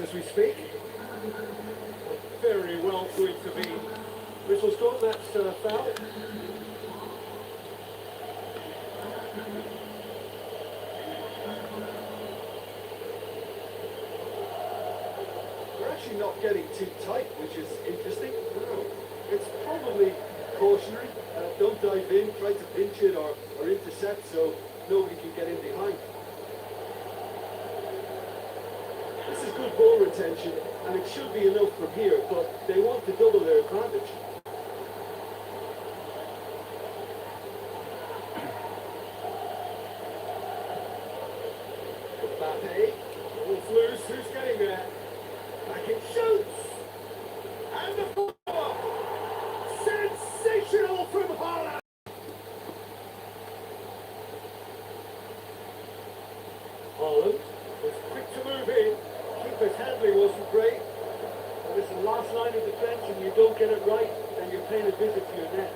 as we speak. Very well to intervene. Whistle's gone, that's foul. We're actually not getting too tight, which is interesting. No. It's probably cautionary. Don't dive in, try to pinch it or intercept so nobody can get in behind. This is good ball retention, and it should be enough from here, but they want to double their advantage. Mbappe, ball's loose, who's getting there? Back it shoots! And the follow-up! Sensational from Haaland! Haaland was quick to move in. Keeper's handling wasn't great. But it's the last line of defence, and you don't get it right, then you're paying a visit to your net.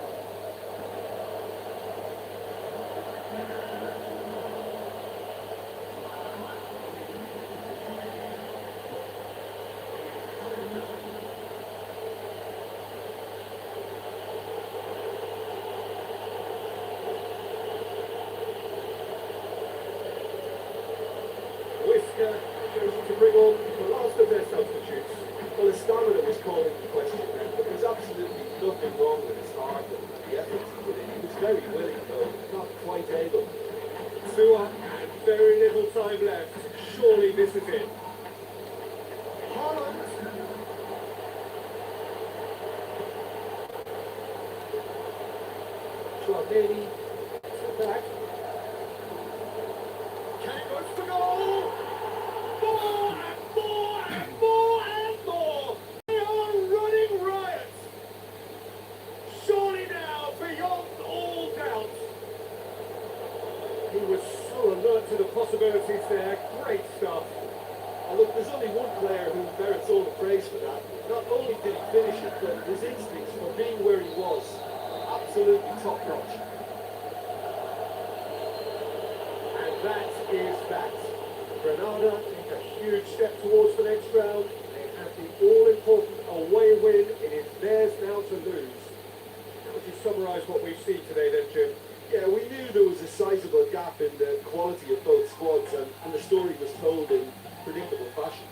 Chosen to bring on the last of their substitutes. Well, his stamina was calling the question. There was absolutely nothing wrong with his heart and the effort he put in. He was very willing, though not quite able. 2-up and very little time left. Surely this is it. Haaland. Chouameni. Back. Can it go for goal? More and more and more and more! They are running riot! Surely now, beyond all doubt! He was so alert to the possibilities there. Great stuff. And look, there's only one player who merits all the praise for that. Not only did he finish it, but his instincts for being where he was, absolutely top-notch. And that is that. Granada take a huge step towards the next round. They have the all-important away win. It is theirs now to lose. How would you summarise what we've seen today then, Jim? Yeah, we knew there was a sizable gap in the quality of both squads, and the story was told in predictable fashion.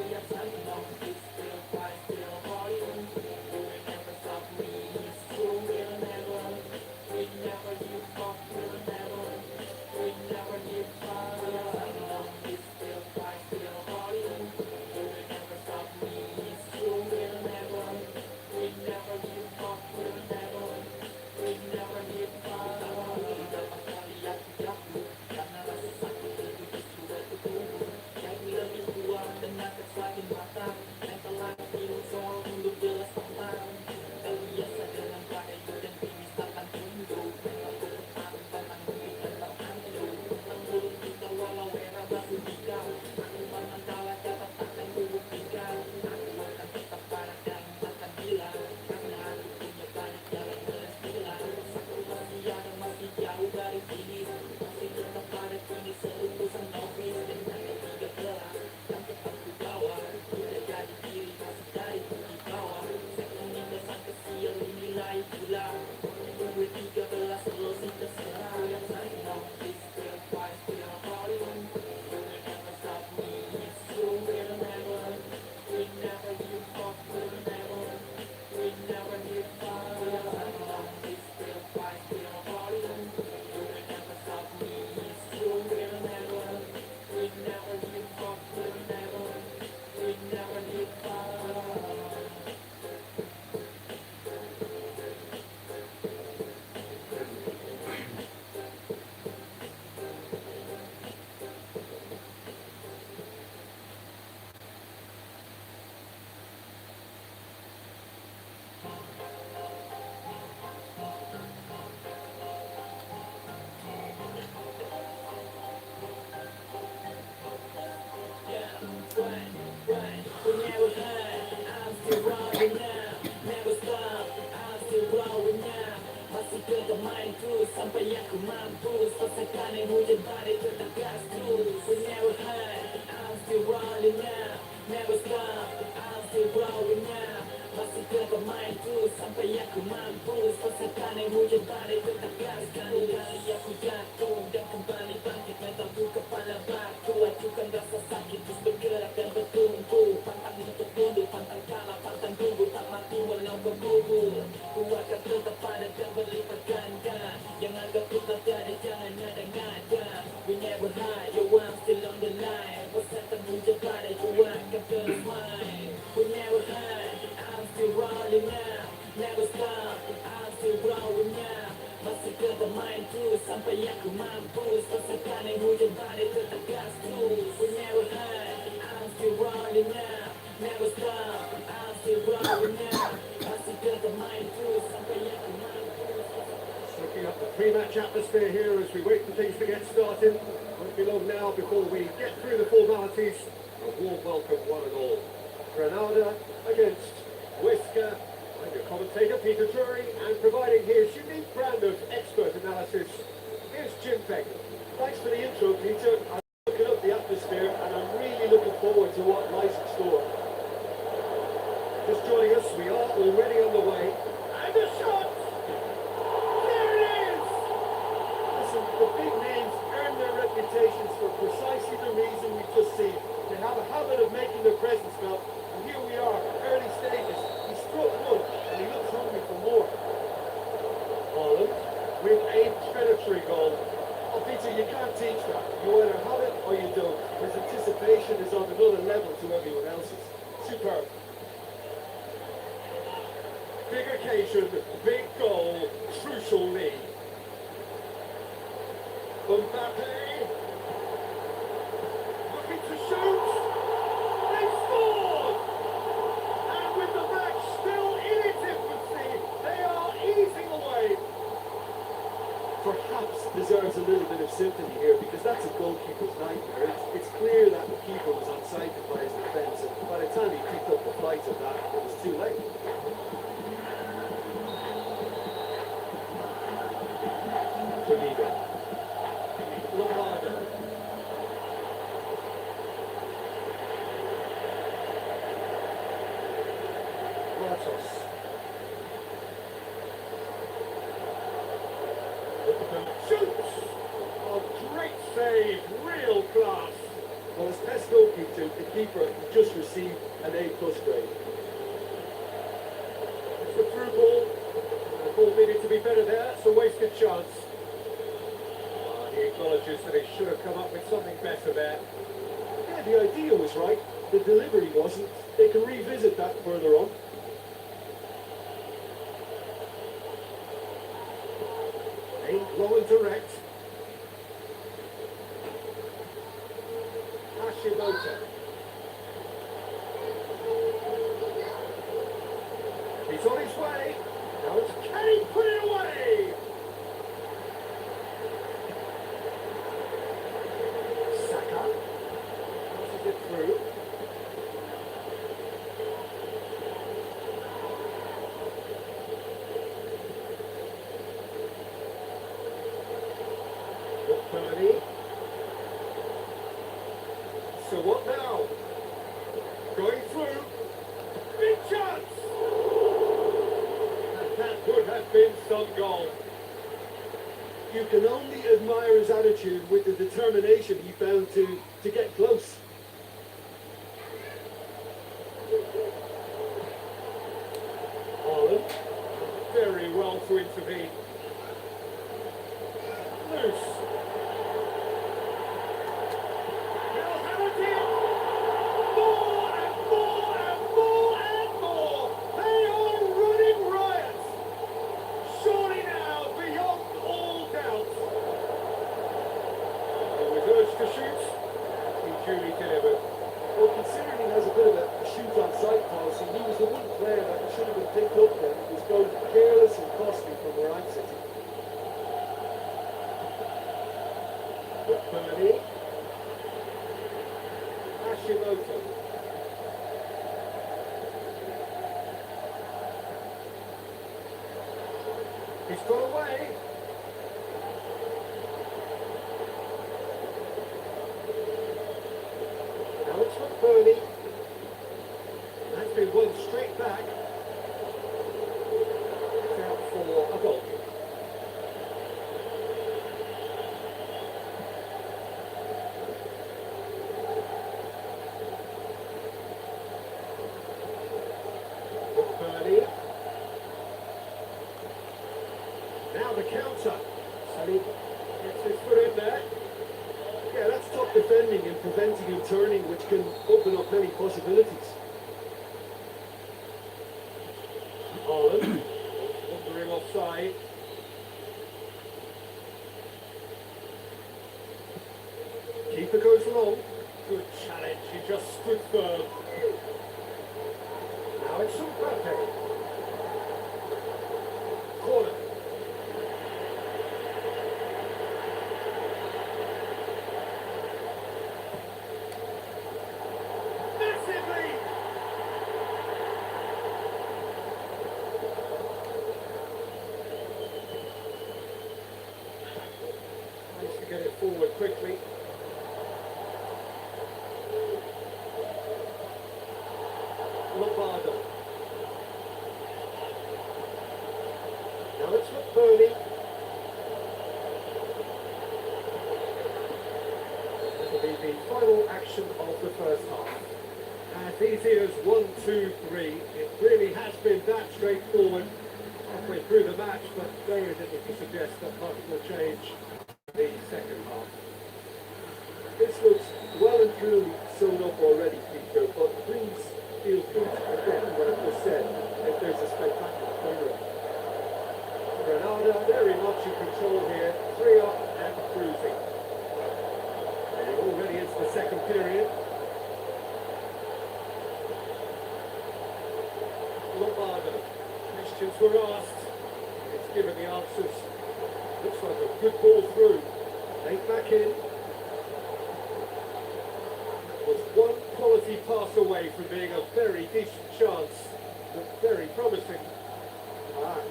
Yes, I know it's still quite still for you. Remember something. aku mampu. Sesakan yang hujan badai tetap gas terus. We never hide, I'm still rolling now. Never stop, I'm still growing now. Masih tetap main terus sampai aku mampu. Sesakan yang hujan badai tetap gas terus. Kali aku jatuh dan kembali bangkit. Mentalku kepala batu. Acukan rasa sakit terus bergerak dan bertumbuh. Pantang untuk mundur, pantang kalah, pantang tunggu. Tak mati walau bergubur. Ku akan tetap pada dan berlipat ganda. Yang anggap ku tak ada jangan ada-ngada. We never hide, yo I'm still on the line. Sesakan hujan badai ku akan terus main. We never hide, I'm still rolling now. Never stop, I'm still growing now. Masih tetap main terus sampai aku mampu. Sesakan yang hujan badai tetap gas terus. We never hide, I'm still rolling now. Never stop, I'm still growing now. Masih tetap main terus sampai aku mampu. Looking up the pre-match atmosphere here as we wait for things to get started. Won't be long now before we get through the formalities. A warm welcome one and all. Granada against Huesca. I'm your commentator Peter Drury, and providing his unique brand of expert analysis, here's Jim Peck. Thanks for the intro, Peter. I'm looking up the atmosphere and I'm really looking forward to what lies in store. Just joining us, we are already on the way. And the shot! There it is! Listen, the big names earn their reputations for precisely the reason we've just seen. They have a habit of making their presence felt, and here we are, early stages. He struck one, and he looks hungry for more. Holland, with a predatory goal. Oh, Peter, you can't teach that. You either have it or you don't. His anticipation is on another level to everyone else's. Superb. Big occasion, big goal, crucial lead. Mbappe, looking to shoot. They scored! And with the match still in its infancy, they are easing away. Perhaps deserves a little bit of sympathy here because that's a goalkeeper's nightmare. It's clear that the keeper was unsighted by his defence, and by the time he picked up the flight of that, it was too late. Toledo. Lombardo. Ratos. Shoots! A great save, real class. Well, as best goalkeeper, the keeper just received an A+ grade. It's the through ball. The ball needed to be better there. It's a wasted chance. He acknowledges that he should have come up with something better there. Yeah, the idea was right. The delivery wasn't. They can revisit that further on. Low and direct. Hashimoto. He's on his way. Now it's can he put it away? Saka. Passes it through. Bernie. So what now? Going through. Big chance! And that could have been some goal. You can only admire his attitude with the determination he found to get close. Holland. Very well to intervene. Loose. To shoot, he duly delivered. Well, considering he has a bit of a shoot on sight policy, he was the one player that should have been picked up then. It was both careless and costly from where I'm sitting. But Bernie, Hashimoto. He's got away. Now the counter. Salim gets his foot in there. Yeah, that's top defending and preventing him turning, which can open up many possibilities. Haaland, wandering offside. Keeper goes long. Good challenge, he just stood firm. Now it's Mbappe. Corner. Massively! Managed to get it forward quickly. Lombardo. Now it's McBurney. This will be the final action of the first half. As easy as 1, 2, 3. It really has been that straightforward halfway through the match, but very little to suggest that much will change the second half. This looks well and truly sewn up already, Peter, but please feel free to forget what I've just said if there's a spectacular turnaround. Granada very much in control here, 3 up and cruising. And already it's the second period. Lombardo. Questions were asked. It's given the answers. Looks like a good ball through. Late back in. Was one quality pass away from being a very decent chance. Looked very promising.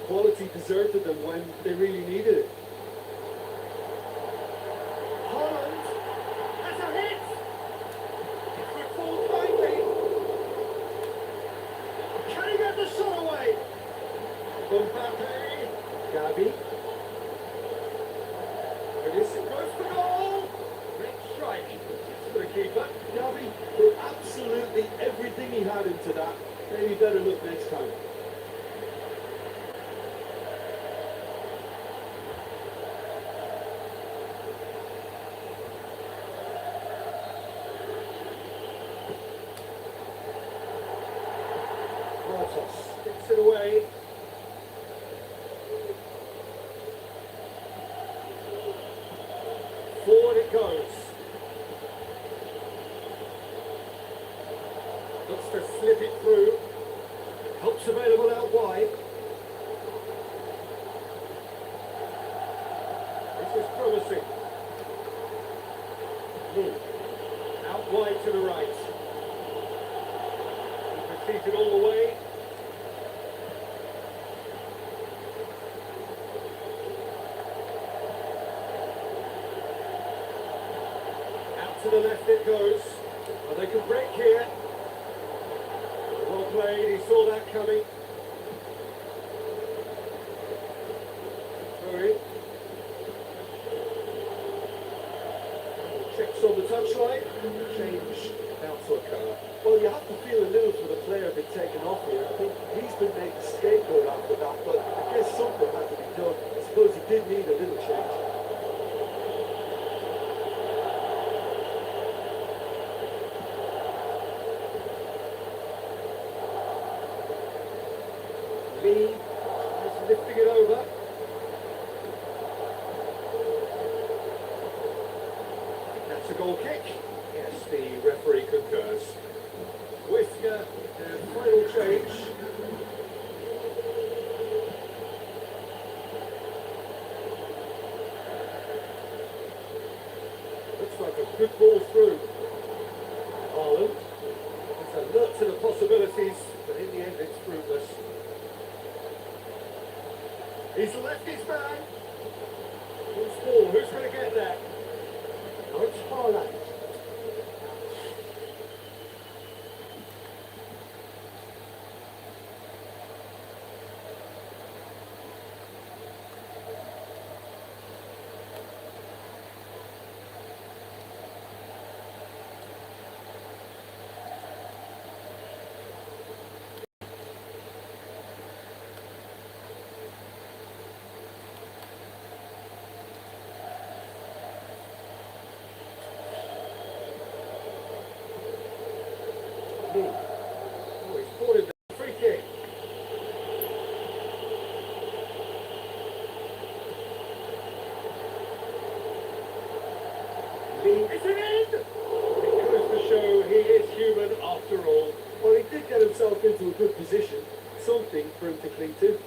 Quality deserted them when they really needed it. Haaland has a hit. It's with full kindly. Can he get the shot away? Mbappe. Gabi. Vinicius goes for goal. Great strike. It's for the keeper. Gavi put absolutely everything he had into that. Maybe better look next time. Gets it away. Forward it goes. Looks to slip it through. Helps available out wide. This is promising. Out wide to the right. Defeated all the way. To the left it goes, and they can break here. Well played, he saw that coming. Sorry. Checks on the touchline, change about to occur. Well, you have to feel a little for the player being taken off here. I think he's been made the scapegoat after that, but I guess something had to be done. I suppose he did need a little change. Lee is lifting it over. That's a goal kick. Yes, the referee concurs. Whisker, the final change. Looks like a good ball through. Haaland is alert to the possibilities, but in the end it's fruitless. He's left his man. Who's ball? Who's going to get that? Oh, it's Haaland. shooting in! It goes to show he is human after all. Well, he did get himself into a good position, something for him to cling to.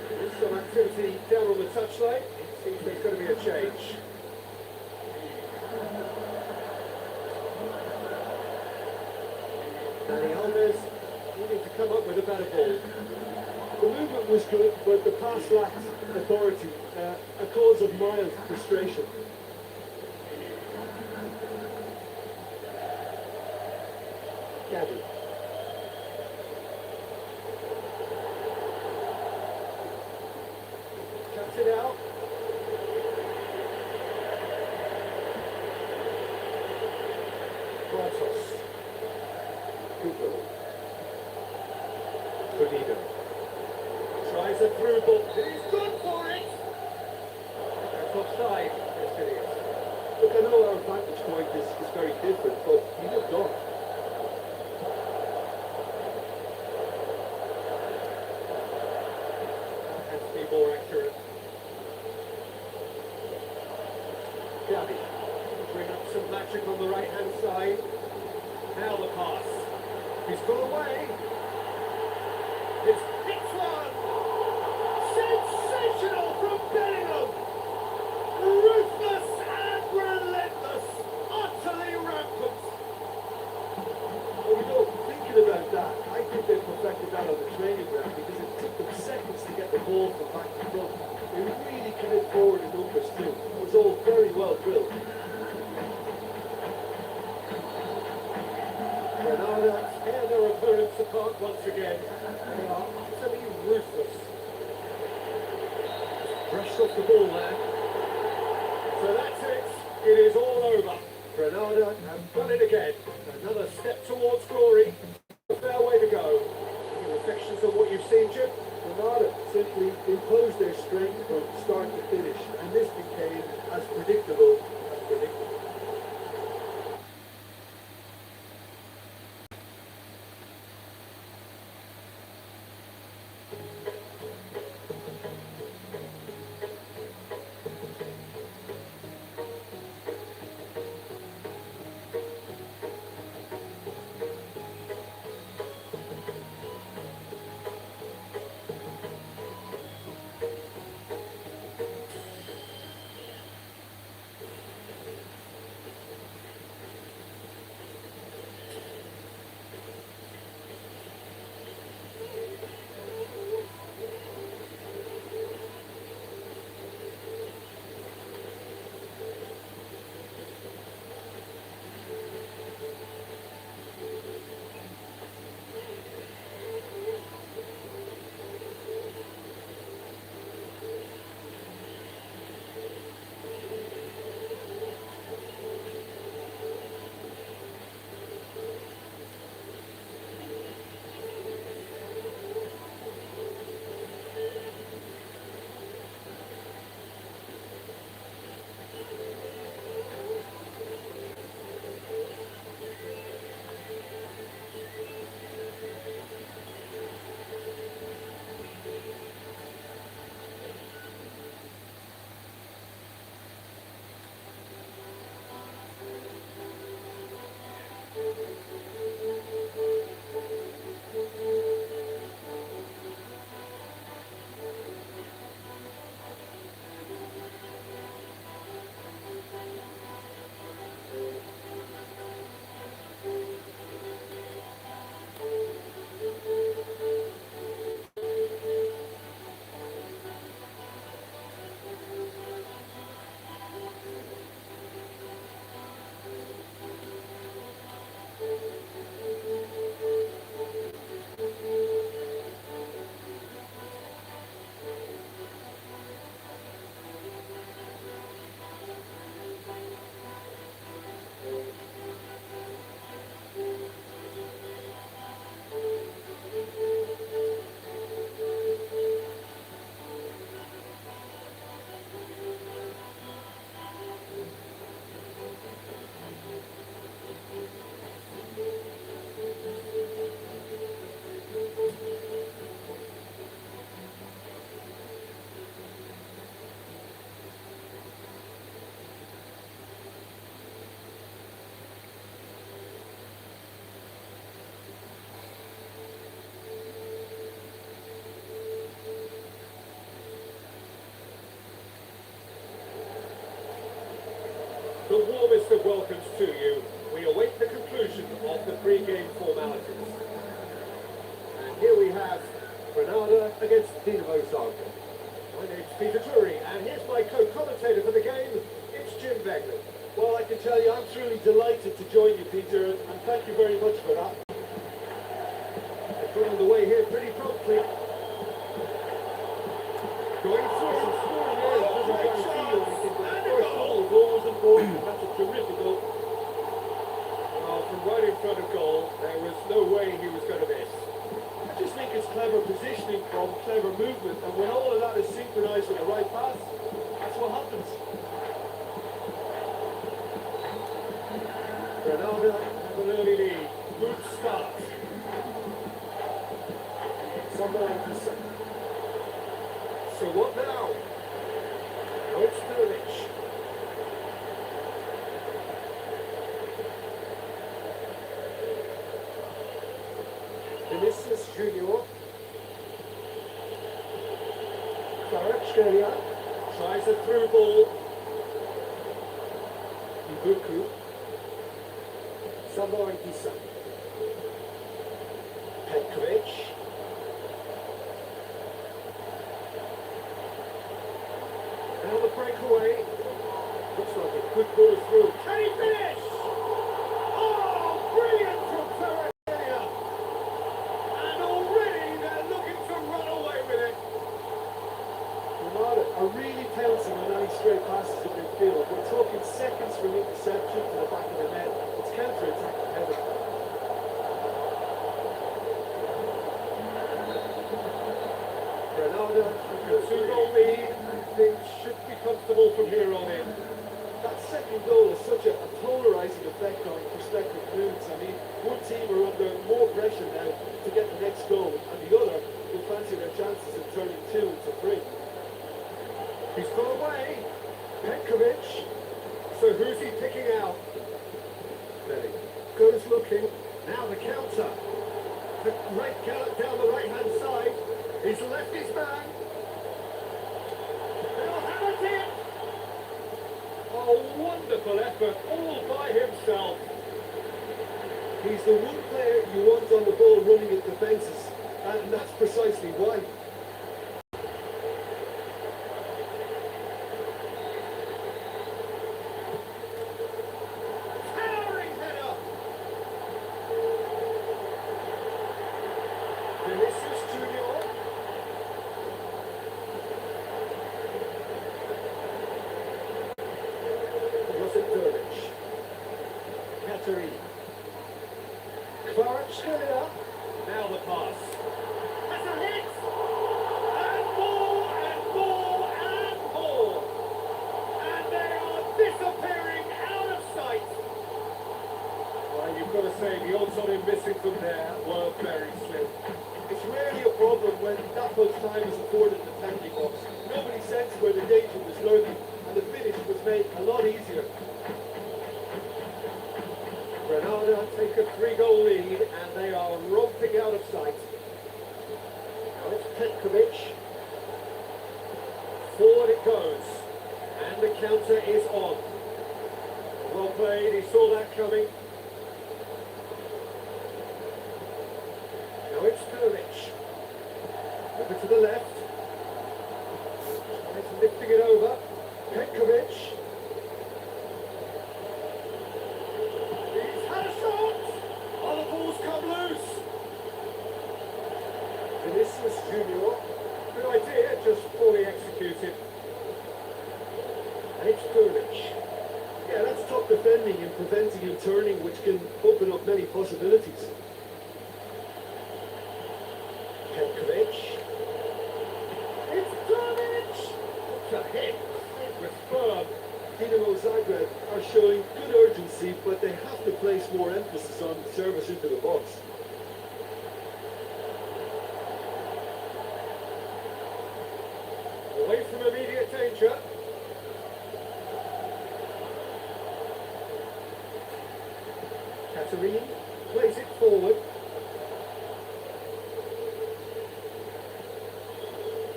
There's some activity down on the touchline. It seems there's going to be a change. Danny Alves needing to come up with a better ball. The movement was good, but the pass lacked authority, a cause of mild frustration. Gabby. Cuts it out. Brightos. Cooper. Bonito. Tries a through ball. He's good for it! That's offside. Yes, it is. Look, I know our vantage point is very different, but he looked on. Has to be more accurate. Gabby. Bring up some magic on the right-hand side. Now the pass. He's got away. It's hits one. Sensational from Bellingham. Ruthless and relentless. Utterly rampant. Well, you know, thinking about that, I think they perfected that on the training ground because it took them seconds to get the ball from back to front. They really commit forward in numbers too. It was all very well drilled. Granada tear their opponents apart once again. They are utterly ruthless. Brushed off the ball there. So that's it. It is all over. Granada have done it again. Another step towards glory. A fair way to go. Any reflections on what you've seen, Jim? Granada simply imposed their strength from start to finish, and this became as predictable as predictable. The warmest of welcomes to you. We await the conclusion of the pre-game formalities. And here we have Granada against Dinamo Zagreb. My name's Peter Drury, and here's my co-commentator for the game. It's Jim Begley. Well, I can tell you, I'm truly delighted to join you, Peter, and thank you very much for that. They've got underway here pretty promptly. Going through some scoring areas, doesn't guarantee you anything, but the first goal is always important. That's a terrific goal. From right in front of goal, there was no way he was going to miss. I just think it's clever positioning from clever movement, and when all of that is synchronised with the right pass, that's what happens. Granada have an early lead. Good start. Someone to say. So what now? Now it's Sterling. Vinicius Junior. Kvaratskhelia. Tries a through ball. Ibuku. Samoa Gisa. Petkovic. Now the breakaway. Looks like a good ball through. Can he finish? Oh, brilliant from Kvaratskhelia. And already they're looking to run away with it. Granada are really pouncing on any straight passes in midfield. We're talking seconds from interception to the back of the net. It's counter-attacking heaven. Granada with a 2-goal lead. Things should be comfortable from here on in. That second goal has such a polarising effect on prospective moods. I mean, one team are under more pressure now to get the next goal, and the other will fancy their chances of turning 2 into 3. He's gone away. Petkovic. So who's he picking out? Belly. Goes looking. Now the counter. The right gallop down the right-hand side. He's left his man. They'll have it in. A wonderful effort all by himself. He's the one player you want on the ball running at defences, and that's precisely why. Towering header. Vinicius Junior. Katerina. Kvaratskhelia. Now the pass. That's a hit! And more, and more, and more! And they are disappearing out of sight! Well, you've got to say, the odds on him missing from there were very slim. It's rarely a problem when that much time is afforded in the penalty box. Nobody sensed where the danger was lurking, and the finish was made a lot easier. Granada take a 3-goal lead, and they are romping out of sight. Now it's Petkovic. Forward it goes, and the counter is on. Well played, he saw that coming. Now it's Sterling. Over to the left. It's lifting it over. Petkovic. He's had a shot. Oh, the ball's come loose. Vinicius Junior. Good idea, just poorly executed. And it's Sterling. Yeah, that's top defending and preventing him turning, which can open up many possibilities. Petkovic. It's Sterling. What a hit. It was firm. Dinamo Zagreb are showing good urgency, but they have to place more emphasis on service into the box. Away from immediate danger. Katerina plays it forward.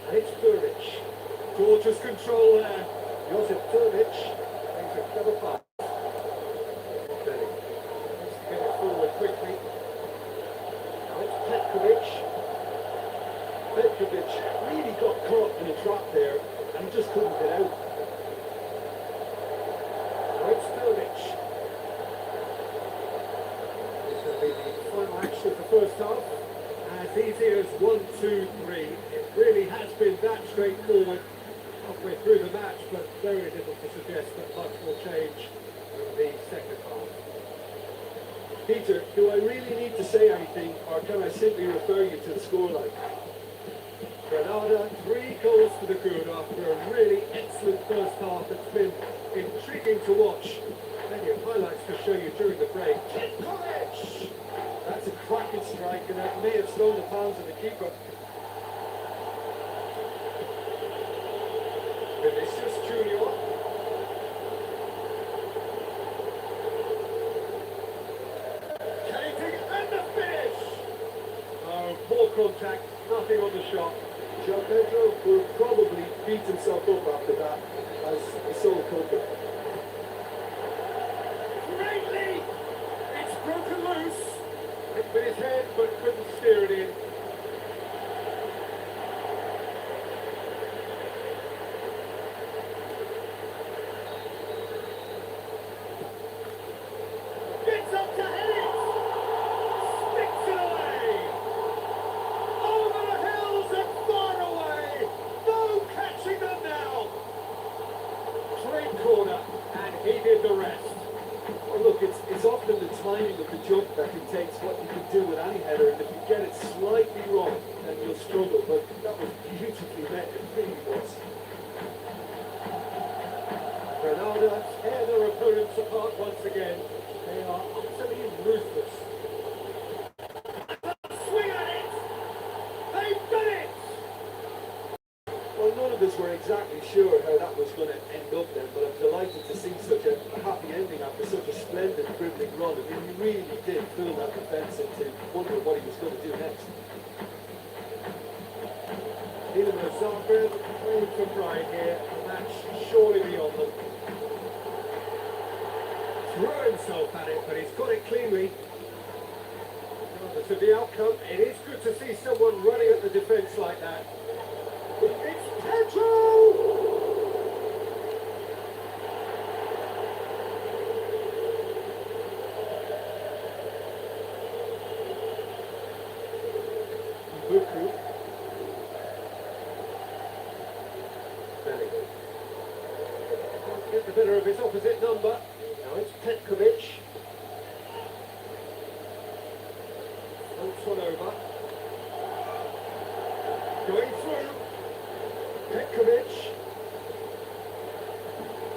And it's Buric. Gorgeous control there. Josip Turbic makes a clever pass. Petkovic really got caught in a trap there and just couldn't get out. Now it's Pilic. This will be the final action of the first half. As easy as 1, 2, 3. It really has been that straightforward halfway through the match, but very little to suggest that much will change in the second half. Peter, do I really need to say anything, or can I simply refer you to the scoreline? Granada, 3 goals to the good after a really excellent first half. It's been intriguing to watch. Plenty of highlights to show you during the break. College! That's a cracking strike, and that may have slowed the pounds of the keeper. Vinicius Junior. Taking and the finish! Oh, poor contact, nothing on the shot. João Pedro will probably beat himself up after that as a sole culprit. Greatly! It's broken loose. Hit with his head, but couldn't steer it in. Gets up to head it! Sticks it away! Over the hills and far away! No catching them now! Straight corner, and he did the rest. Well, look, it's often the timing of the jump that dictates what you can do with any header, and if you get it slightly wrong, then you'll struggle, but that was beautifully met, it really was. Granada tear their opponents apart once again. They are utterly ruthless. Swing at it! They've done it! Well, none of us were exactly sure how that was going to end up then, but I'm delighted to see such a happy ending after such a splendid dribbling run. I mean, he really did fool that defence into wondering what he was going to do next. Dinamo Zagreb playing for pride here, a match surely beyond them. Threw himself at it, but he's got it cleanly. Regardless of the outcome, it is good to see someone running at the defence like that. It's Pedro! Buku. Bellingham. Can't get the better of his opposite number. Now it's Petkovic. Floats one over. Going through. Petkovic.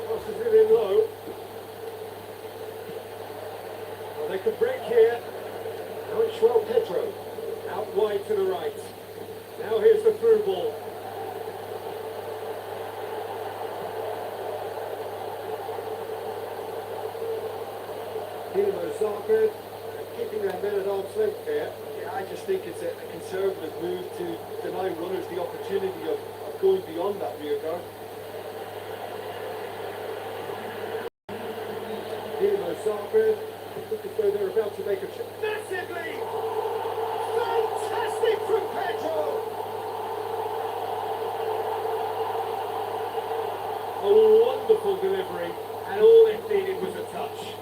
Passes it in low. Well, they could break here. Now it's João Pedro. Out wide to the right. Now here's the through ball. Dinamo Zagreb keeping their men at arm's length here. Yeah, I just think it's a conservative move to deny runners the opportunity of going beyond that rear guard. Dinamo Zagreb look as though they're about to make a change. Massively! Fantastic from Pedro! A wonderful delivery, and all it needed was a touch.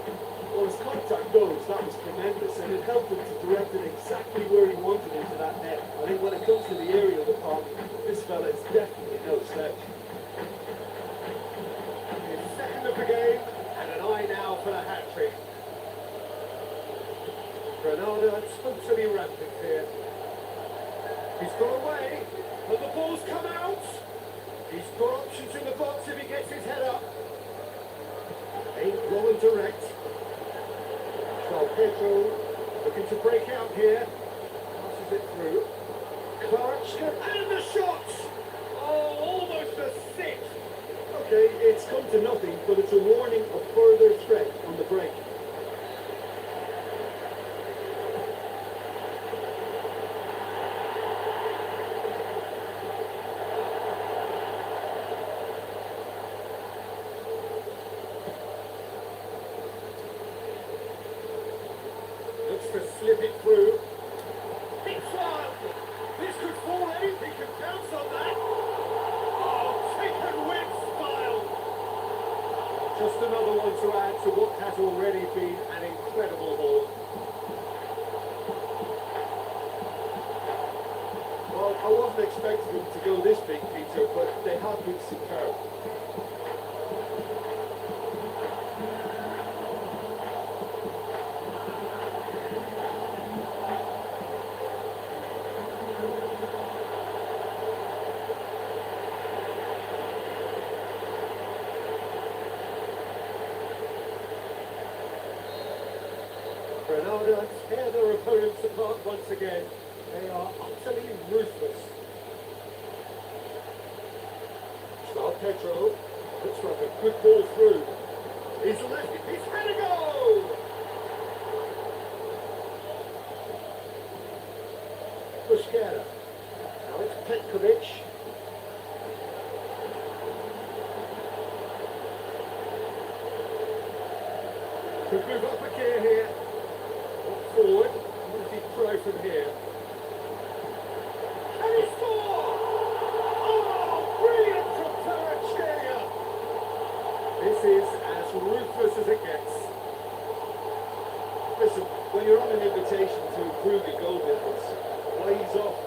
Well, as contact goes, that was tremendous, and it helped him to direct it exactly where he wanted into that net. I think when it comes to the aerial department, this fella is definitely no slouch. His second of the game, and an eye now for the hat-trick. Granada totally rampant here. He's gone away, and the ball's come out. He's got options in the box if he gets his head up. Ain't long and direct. João Pedro looking to break out here. Passes it through. Klarachka and the shot! Oh, almost a six. Okay, it's come to nothing, but it's a warning of further threat on the break. Looks to slip it through. Big one! This could fall anything Just another one to add to what has already been an incredible haul. Well, I wasn't expecting them to go this big, Peter, but they have been superb. Granada tear their opponents apart once again. They are utterly ruthless. Star Pedro looks like a good ball through. He's left it. He's had a goal! Busquera. Now it's Petkovic. Could move up a gear here. Forward. What does he try from here? And he scores! Oh, brilliant from Kvaratskhelia! This is as ruthless as it gets. Listen, when you're on an invitation to improve your goal difference, why he's off?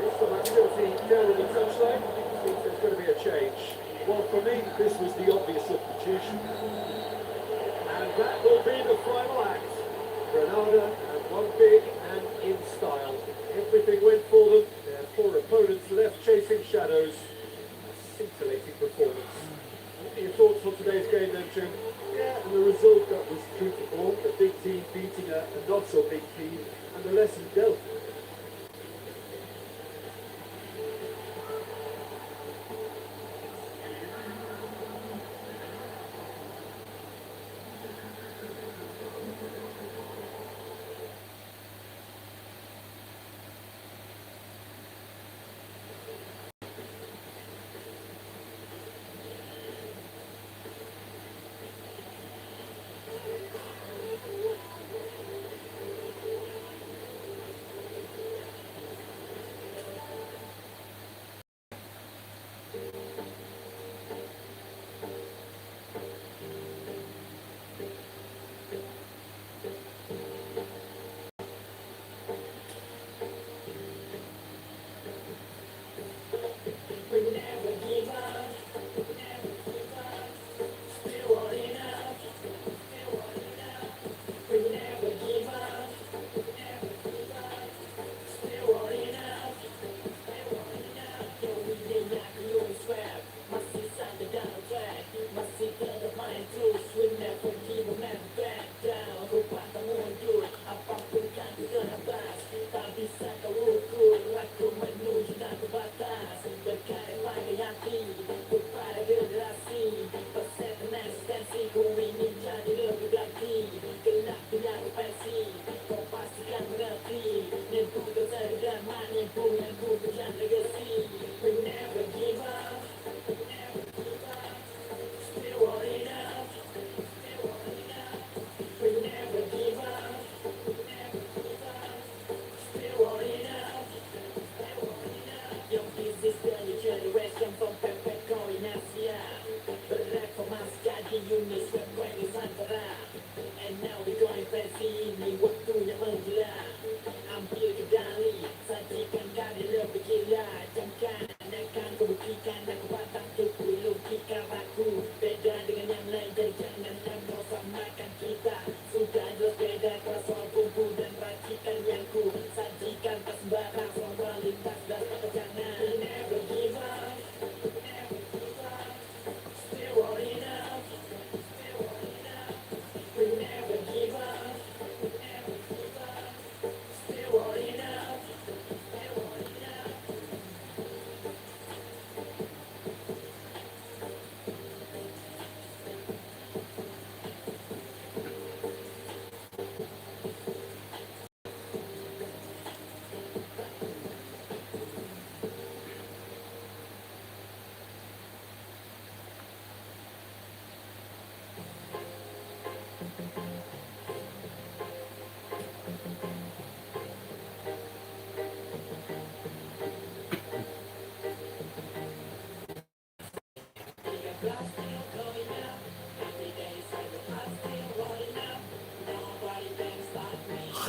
Based on activity down in the touchline, I think there's going to be a change. Well, for me, this was the obvious substitution. And that will be the final act. Granada have won big and in style. Everything went for them. Their poor opponents left chasing shadows. A scintillating performance. What are your thoughts on today's game then, Jim? Yeah, and the result that was true to form, the big team beating a not so big team, and the lesson dealt.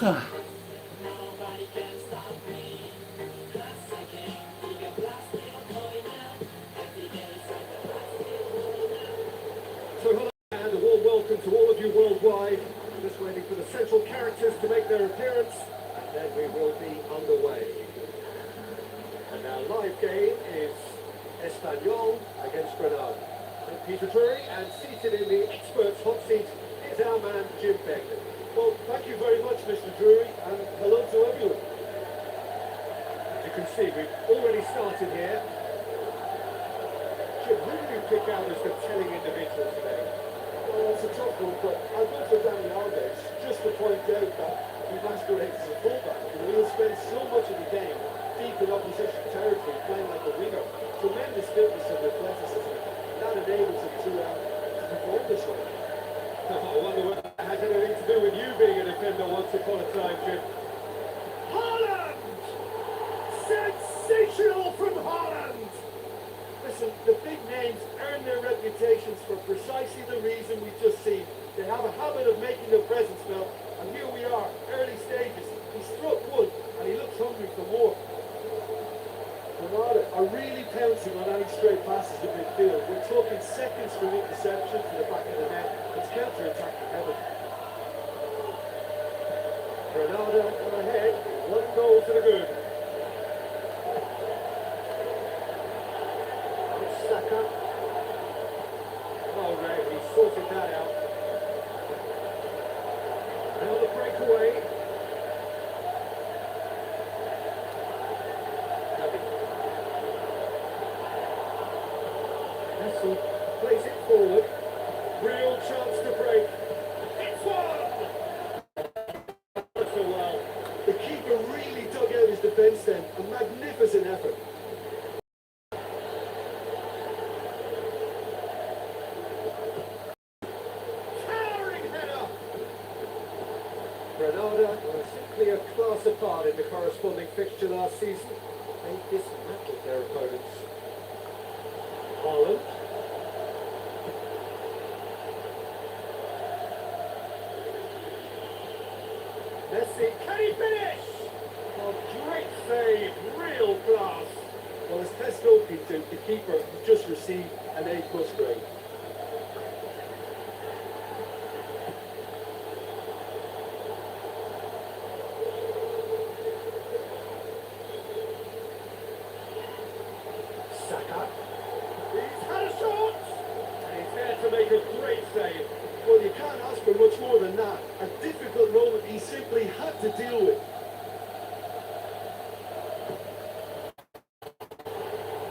Nobody can stop me. Cause I can be a plastic toy now. Every day is like a plastic toy now. So hello and a warm welcome to all of you worldwide. Just waiting for the central characters to make their appearance, and then we will be underway. And our live game is Espanyol against Granada. I'm Peter Drury, and seated in the experts' hot seat is our man Jim Begley. Well, thank you very much, Mr. Drury, and hello to everyone. As you can see, we've already started here. Jim, who do you pick out as the telling individual today? Well, it's a tough one, but I'll go for Danny Alves, just to point out that he masquerades as a fullback. He'll spend so much of the game deep in opposition territory, playing like a winger. Tremendous fitness and athleticism, and that enables him to perform this way. I wonder whether that has anything to do with you being a defender once upon a time, Jim. Haaland! Sensational from Haaland! Listen, the big names earn their reputations for precisely the reason we've just seen. They have a habit of making their presence felt, and here we are, early stages. He struck one, and he looks hungry for more. Granada are really pouncing on any straight passes in midfield. We're talking seconds from interception to the back of the net. It's counter-attacking heaven. Granada are ahead, 1 goal to the good. Saka. Oh, Ray, he sorted that out. Now the breakaway. Messi plays it forward. Real chance to break. It's one! So well. The keeper really dug out his defence then. A magnificent effort. Towering header! Granada were simply a class apart in the corresponding fixture last season. They dismantled their opponents. Haaland. Messi, can he finish? Oh, great save, real class. Well, as Tesco peeked out, the keeper just received an A+ grade. Saka. He's had a shot. And he's there to make a great save. Well, you can't ask for much more than that. A difficult moment he simply had to deal with.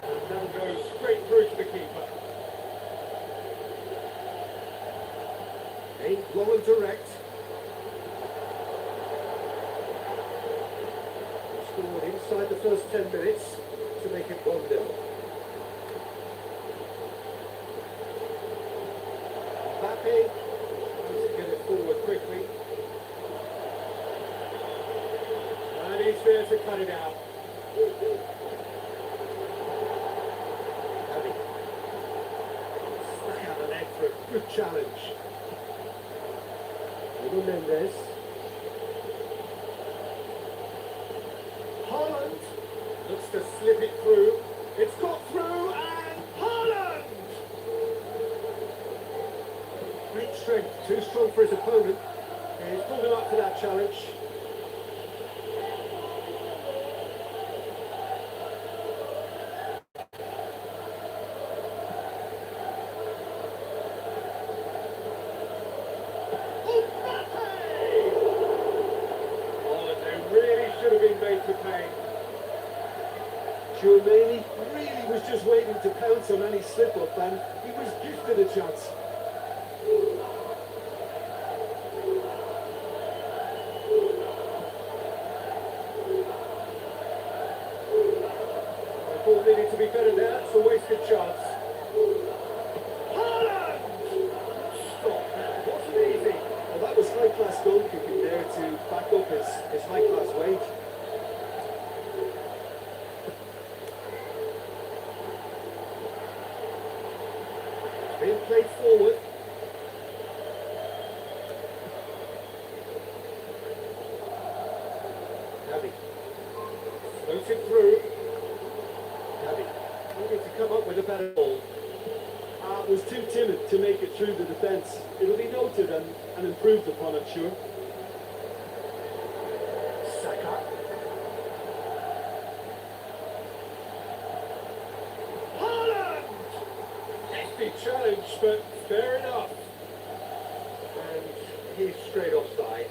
And that goes straight through to the keeper. Aimed low and direct. He scored inside the first 10 minutes to make it 1-0. Mbappe tries to get it forward quickly. And he's there to cut it out. Gavi. Stuck out the net for a good challenge. Nuno Mendes. Haaland looks to slip it through. It's got through and Haaland! Great strength, too strong for his opponent. He's pulled him up for that challenge. Germany really was just waiting to pounce on any slip-up, and he was gifted a chance. The ball needed to be better there, it's a wasted chance. Haaland! Stop, that wasn't easy. Well, that was high-class goalkeeping there to back up his high-class wage. Being played forward. Gavi. Floats it through. Gavi. Looking to come up with a better ball. Was too timid to make it through the defence. It'll be noted and improved upon, I'm sure. Saka. Haaland! Hefty challenge, but fair enough. And he's straight offside.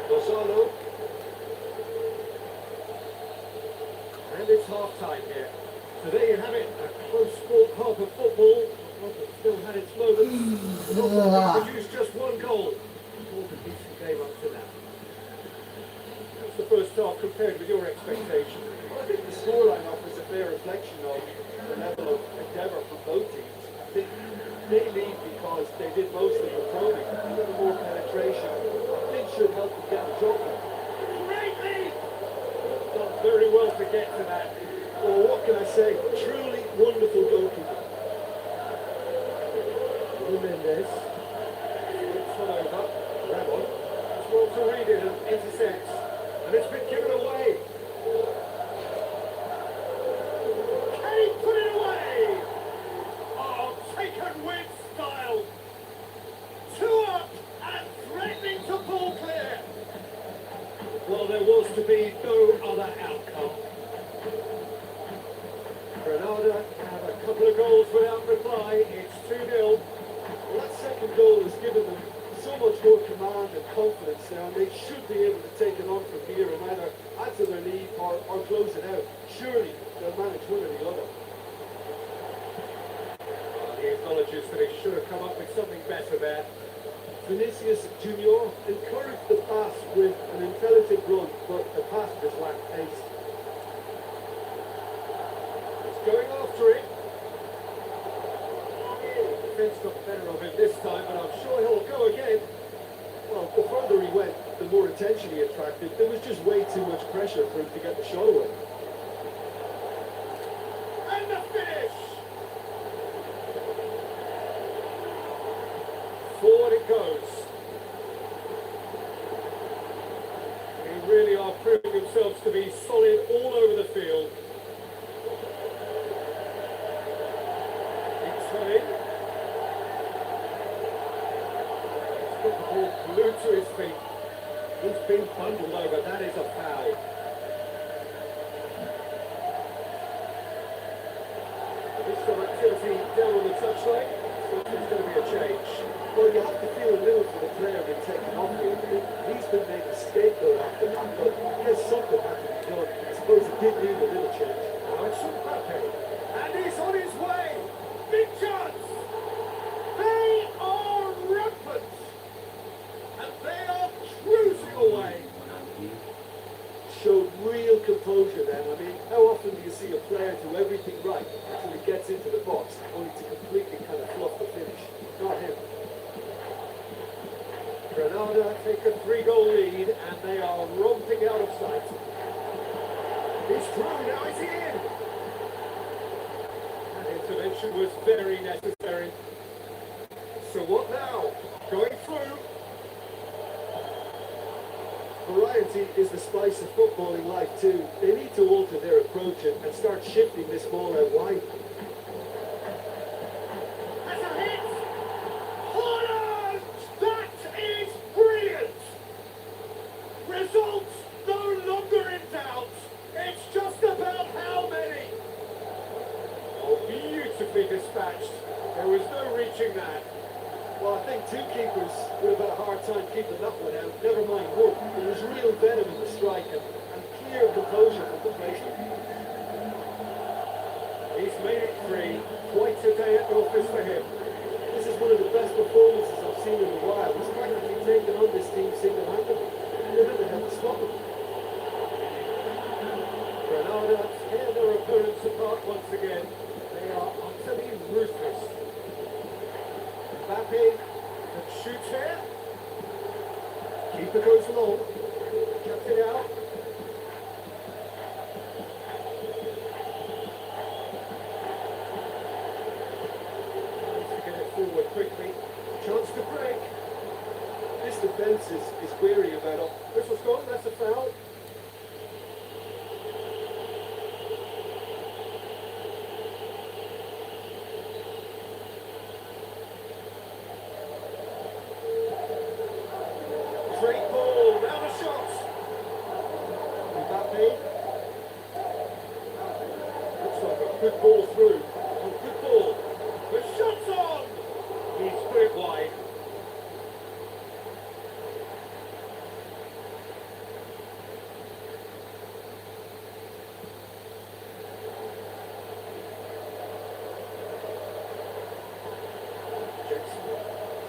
Lozano. And it's half-time here. So there you have it, a close fought half of football. Well, it still had its moments. Not produced just one goal. All the decent game up to now. That's the first half compared with your expectations. Well, I think the scoreline offers a fair reflection of the level of endeavour from both teams. I think they lead because they did most of the probing. A little more penetration, I think, should help them get the job done. Great lead! Done very well to get to that. Well, what can I say? Truly wonderful goalkeeper. Mendes. It's one over. Ramon. It's well to read it and intercepts. And it's been given away. Can he put it away? Oh, taken with style. Two up and threatening to pull clear. Well, there was to be no other outcome. Granada have a couple of goals without reply. It's 2-0. Well, that second goal has given them so much more command and confidence now, and they should be able to take it on from here and either add to their lead or close it out. Surely they'll manage one or the other. He acknowledges that he should have come up with something better there. Vinicius Junior encouraged the pass with an intelligent run, but the pass just lacked pace. He's going after it. Defence got the better of him this time, but I'm sure he'll go again. Well, the further he went, the more attention he attracted. There was just way too much pressure for him to get the shot away. And the finish! Forward it goes. They really are proving themselves to be solid all over the field. It's in. He's got the ball glued to his feet. He's been bundled over. That is a foul. There's some activity down on the touchline, so there's going to be a change. Well, you have to feel a little for the player being taken off here. He's been made a scapegoat after that, but I guess something had to be done. I suppose it did need a little change. Now it's Mbappe, and he's on his way. Big chance. They are rampant, and they are cruising away. Showed real composure then. I mean, how often do you see a player do everything right until he gets into the box, only to completely kind of fluff the finish? Not him. Granada take a 3-goal lead, and they are romping out of sight. He's through, now is he in? That intervention was very necessary. So what now? Going through. Variety is the spice of footballing life too. They need to alter their approach and start shifting this ball out wide. That's a hit! Haaland! That is brilliant! Results no longer in doubt. It's just about how many. Oh, beautifully dispatched. There was no reaching that. Well, I think two keepers would have had a hard time keeping that one out, never mind one. There was real venom in the strike and clear composure from the placement. He's made it 3. Quite a day at the office for him. This is one of the best performances I've seen in a while. He's practically taken on this team single-handedly. They didn't have to stop him. Granada tear their opponents apart once again. They are utterly ruthless. Mbappe can shoot here. Keeper goes long. Cuts it out. Tries to get it forward quickly. Chance to break. This defence is wary about it. Whistle's gone, that's a foul. Great ball, now the shot. Mbappe. Looks like a good ball through. Oh, good ball. The shot's on! He's put it wide.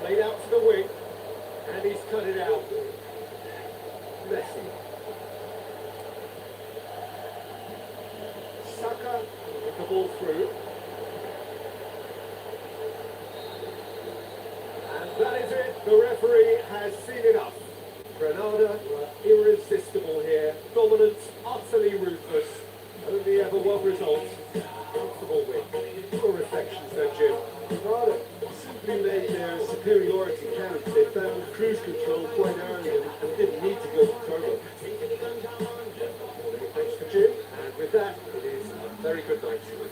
Played out to the wing, and he's cut it out. Messi. Saka with the ball through. And that is it. The referee has seen enough. Granada were irresistible here. Dominant, utterly ruthless. Only ever one result. Comfortable win. Your reflections then, Jim. Granada simply made their superiority count. They found cruise control quite early and didn't need to go to turbo. Many thanks to Jim. And with that, it is a very good night to you.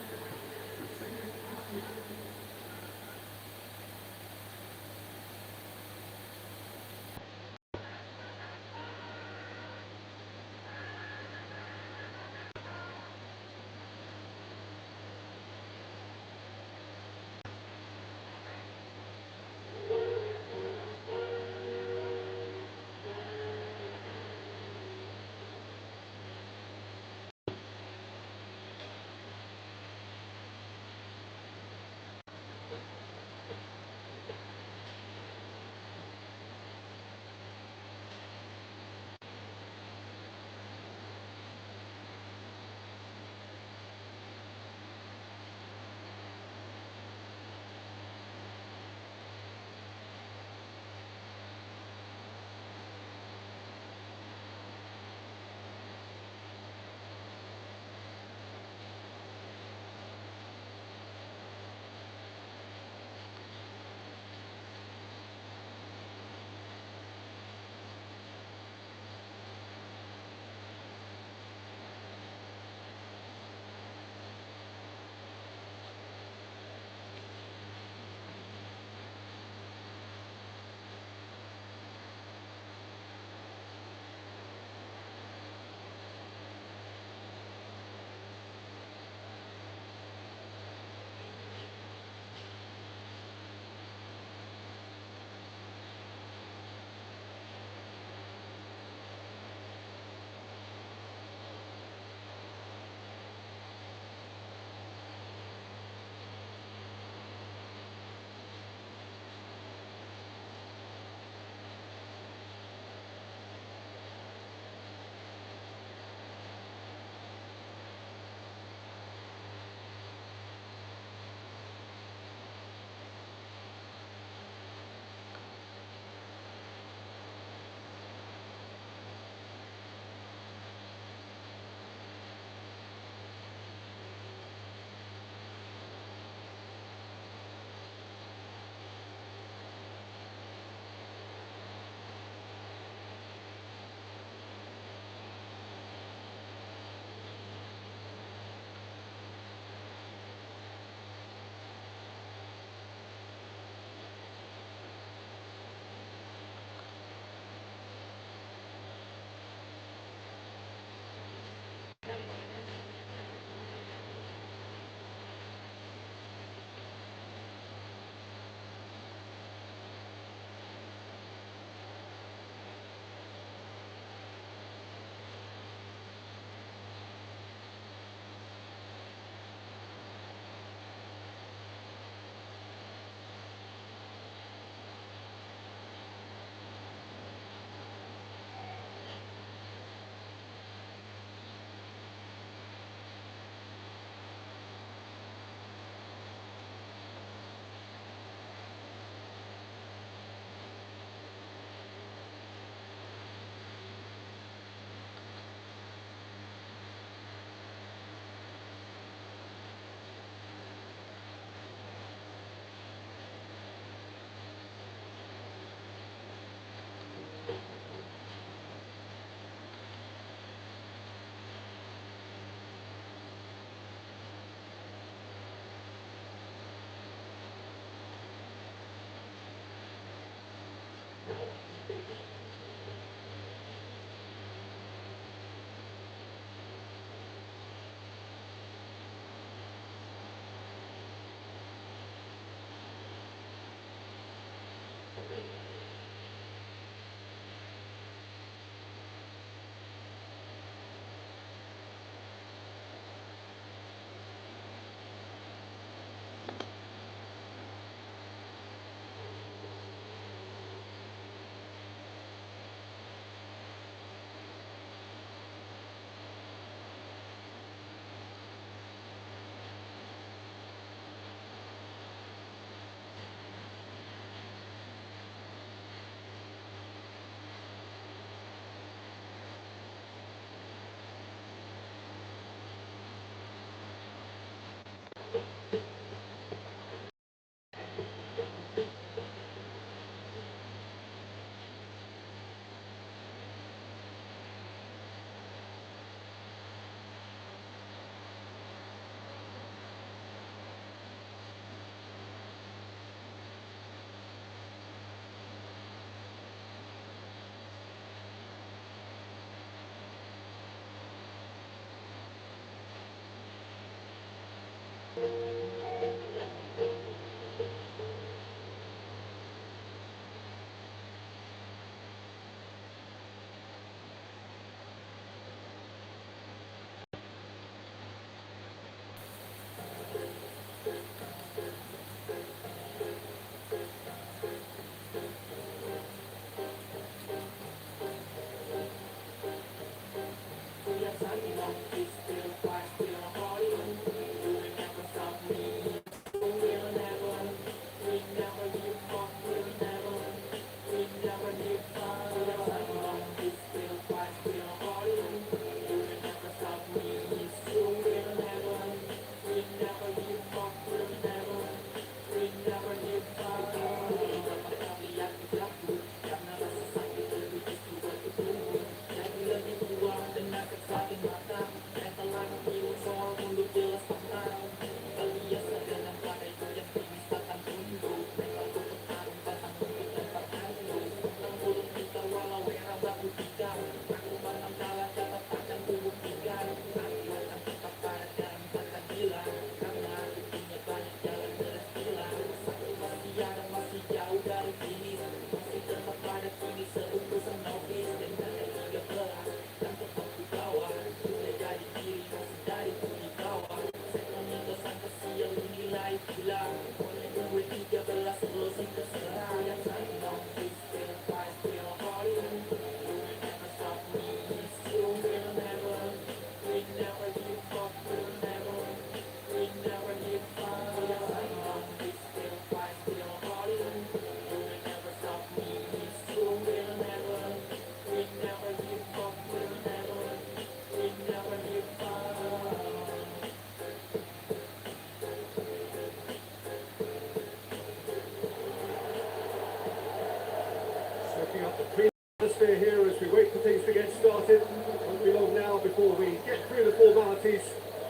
Atmosphere here as we wait for things to get started. Won't be long now before we get through the formalities.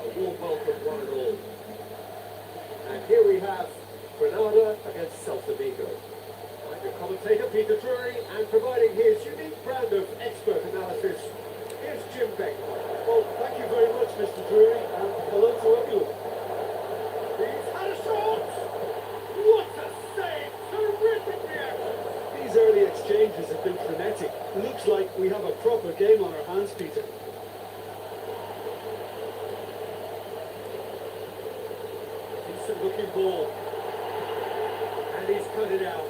A warm welcome, one and all. And here we have Granada against Celta Vigo. I'm your commentator, Peter Drury, and providing his unique brand of expert analysis, here's Jim Beck. Well, thank you very much, Mr. Drury, and hello to everyone. He's had a shot! What a save! Terrific reaction! These early exchanges have been frenetic. Looks like we have a proper game on our hands, Peter. Decent looking ball. And he's cut it out.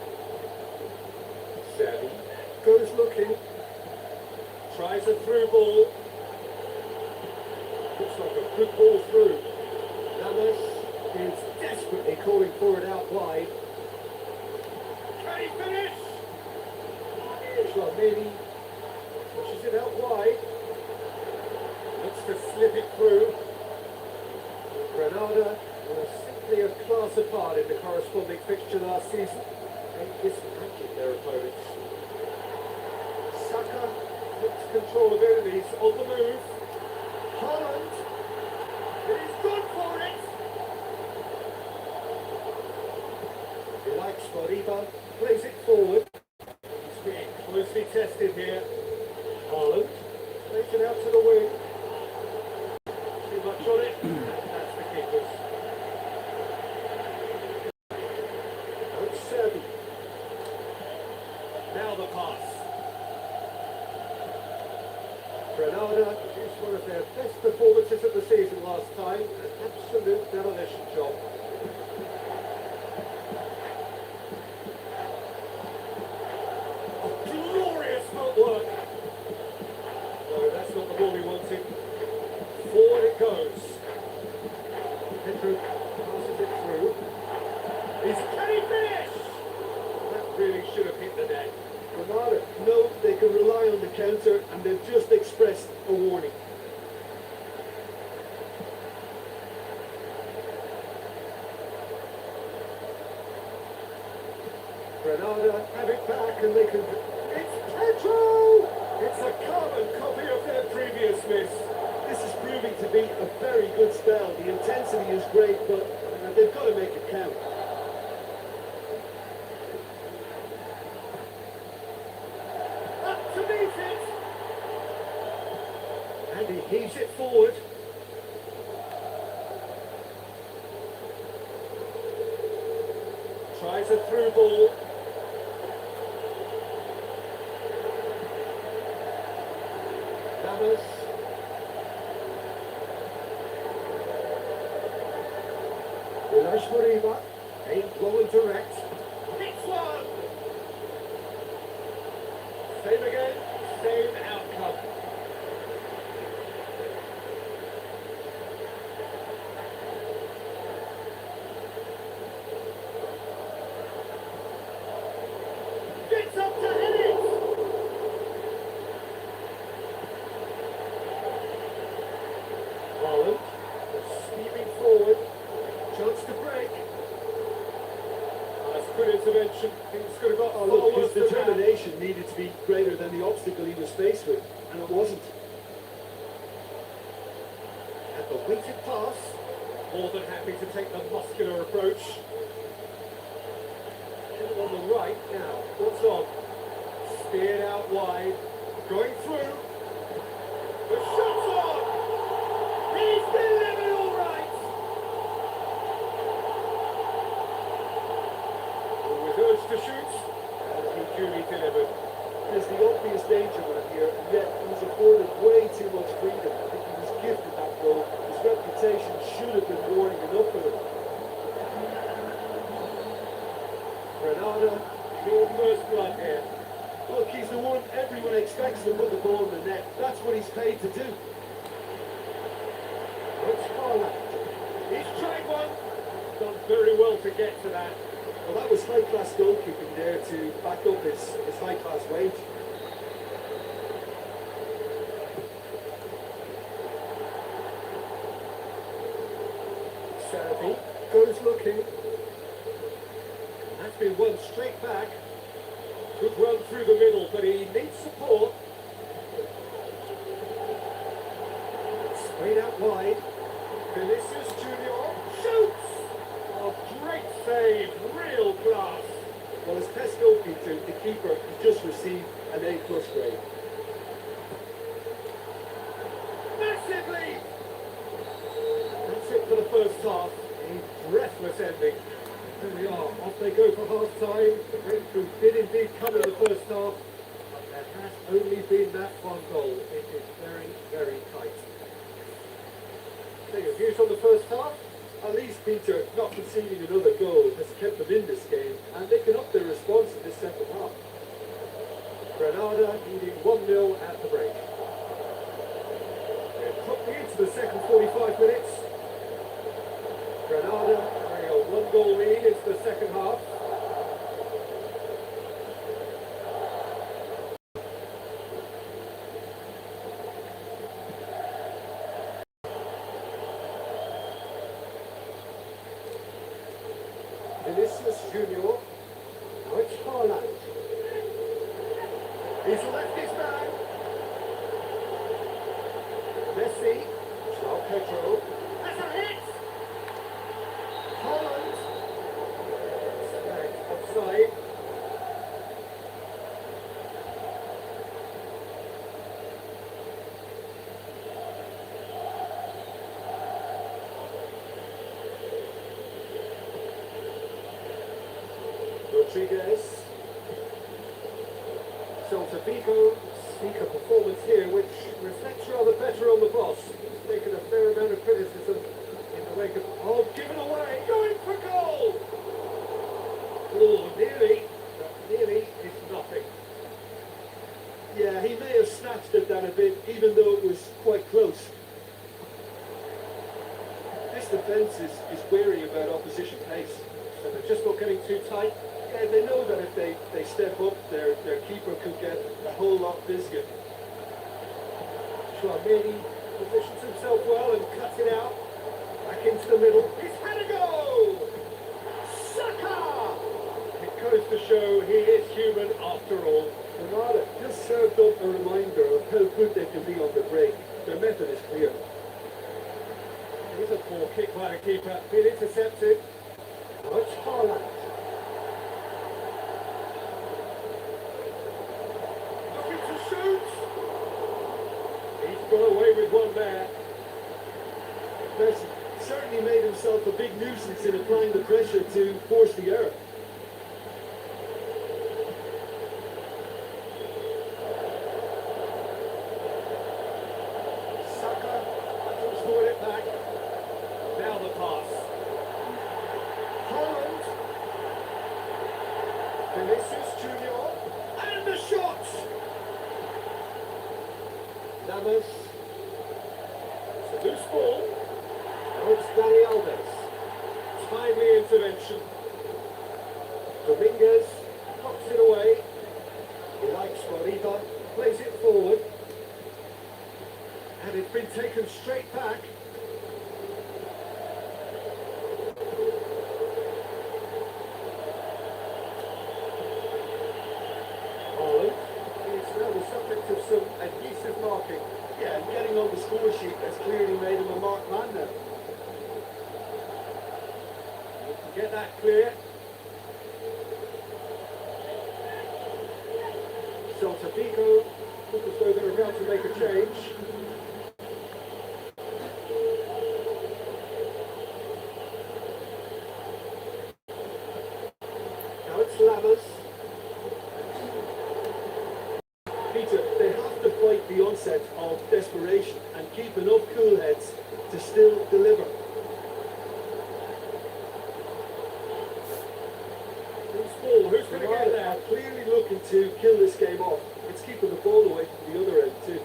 Savvy goes looking. Tries a through ball. Looks like a good ball through. Lamas is desperately calling for it out wide. Can he finish? Maybe pushes it out wide. Looks to slip it through. Granada were simply a class apart in the corresponding fixture last season. They dismantled their opponents. Saka takes control of it and he's on the move. Haaland, he's gone for it. He likes Moriba, plays it forward. He's being closely tested here. Haaland plays it out to the wing. Too much on it. That's the keeper's. Coach Serbi. Now the pass. Granada produced one of their best performances of the season last time. An absolute demolition job. Oh, glorious footwork. No, that's not the ball we wanted. Forward it goes. Pedro passes it through. Can he finish? That really should have hit the net. Granada know they can rely on the counter, and they've just expressed a warning. Granada have it back and they can... It's Pedro! It's a carbon copy of their previous miss. This is proving to be a very good spell. The intensity is great, but they've got to make it count. Up to meet it! And he heaves it forward. Tries a through ball. Lamas. Ulash Moriba. Ain't low and direct. Hits one! Same again, same outcome. Gets up to hit it! Haaland steaming forward. Chance to break. That's good intervention. Things could have got Oh, far look, worse his than that. determination needed to be greater than the obstacle he was faced with, and it wasn't. And the weighted pass. More than happy to take the muscular approach. And on the right now. What's on? Steered out wide. Going through. The shot's on! He's delivered all right! With urge to shoot. And he duly delivered. There's the obvious danger man here, and yet he was afforded way too much freedom. I think he was gifted that goal. His reputation should have been warning enough for him. Granada, your first blood here. Look, he's the one everyone expects to put the ball in the net. That's what he's paid to do. It's Haaland. He's tried one. Done very well to get to that. Well, that was high-class goalkeeping there to back up his high-class wage. Serbi goes looking. That's been won straight back. Good run through the middle, but he needs support. looks great. Massive lead! That's it for the first half. A breathless ending. Here we are. Off they go for half time. The breakthrough did indeed come in the first half. But there has only been that one goal. It is very, very tight. So your views on the first half? At least Peter, not conceding another goal, has kept them in this game, and they can up their response in this second half. Granada leading 1-0 at the break. They're quickly into the second 45 minutes. Granada carrying a 1-goal lead into the second half. Vinicius Junior. Now it's Haaland. He's left his man. Messi. João Pedro. That's a hit! Haaland. Snagged offside. Rodriguez. Celta Vigo sneak a performance here which reflects rather better on the boss. He's taken a fair amount of criticism in the wake of given away, going for goal! Oh, nearly, but nearly is nothing. Yeah, he may have snatched at that a bit, even though it was quite close. This defence is wary about opposition pace. So they're just not getting too tight. Yeah, they know that if they step up, their keeper could get a whole lot busier. Chouameni positions himself well and cuts it out. Back into the middle. He's had a go! Saka! It goes to show he is human after all. Granada just served up a reminder of how good they can be on the break. Their method is clear. Here's a poor kick by the keeper. Been intercepted. Now it's Haaland. Looking to shoot. He's got away with one there. Messi certainly made himself a big nuisance in applying the pressure to force the error. Saka has scored it back. Now the pass. Haaland. Vinicius Junior. And the shot! Lamas. It's a loose ball. Now it's Dani Alves. Timely intervention. Dominguez knocks it away. He likes Florida. Plays it forward. And it's been taken straight back. Haaland is now the subject of some adhesive marking. Yeah, and getting on the score sheet has clearly made him a marked man now. Get that clear. Celta Vigo look as though they're about to make a change. Now it's Lamas. Peter, they have to fight the onset of desperation and keep enough cool heads to still deliver. Who's going to get there? Are clearly looking to kill this game off. It's keeping the ball away from the other end too.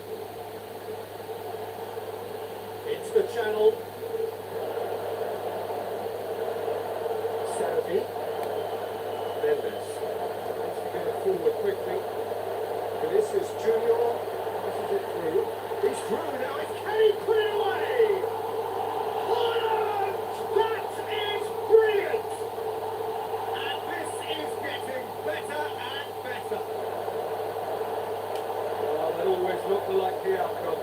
It's the channel. Servi. Mendes. Tries to get it forward quickly. Vinicius Junior. Passes it through. He's through now. It's carried clear away. Haaland! That is brilliant! And this is getting better and better. Well, that always looked like the outcome.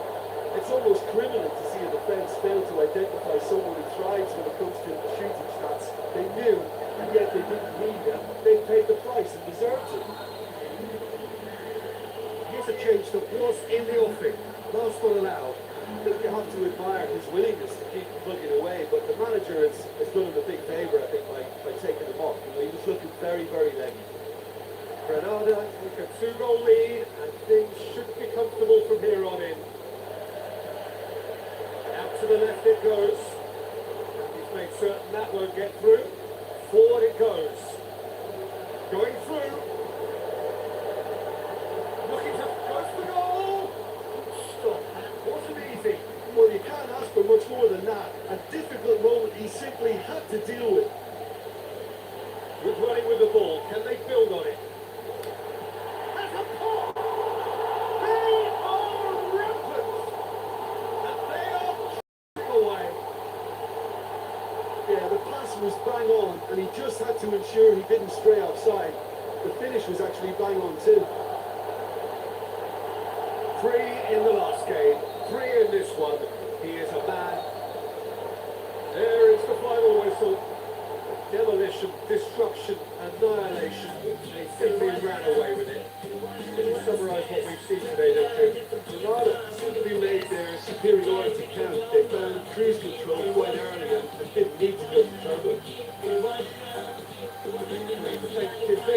It's almost criminal to see a defence fail to identify someone who thrives when it comes to shooting stats. They knew, and yet they didn't need them. They paid the price and deserved it. Here's a change that was in the offing. Last one allowed. I think you have to admire his willingness to keep plugging away, but the manager has done him a big favour, I think, by taking him off. You know, he was looking very, very leggy. Granada take a 2-goal lead, and things should be comfortable from here on in. Out to the left it goes. And he's made certain that won't get through. Forward it goes. Going through. Looking to go for goal. Stop. That wasn't easy. Well, you can't ask for much more than that. A difficult moment he simply had to deal with. Good running with the ball. Can they build on it? That's a pop! They are rampant! And they are away. Yeah, the pass was bang on, and he just had to ensure he didn't stray offside. The finish was actually bang on too. 3 in the last game, 3 in this one. He is a man. There is the final whistle. Demolition, destruction, annihilation. They simply ran away with it. Can you summarise what we've seen today, don't you? Granada simply made their superiority count. They found cruise control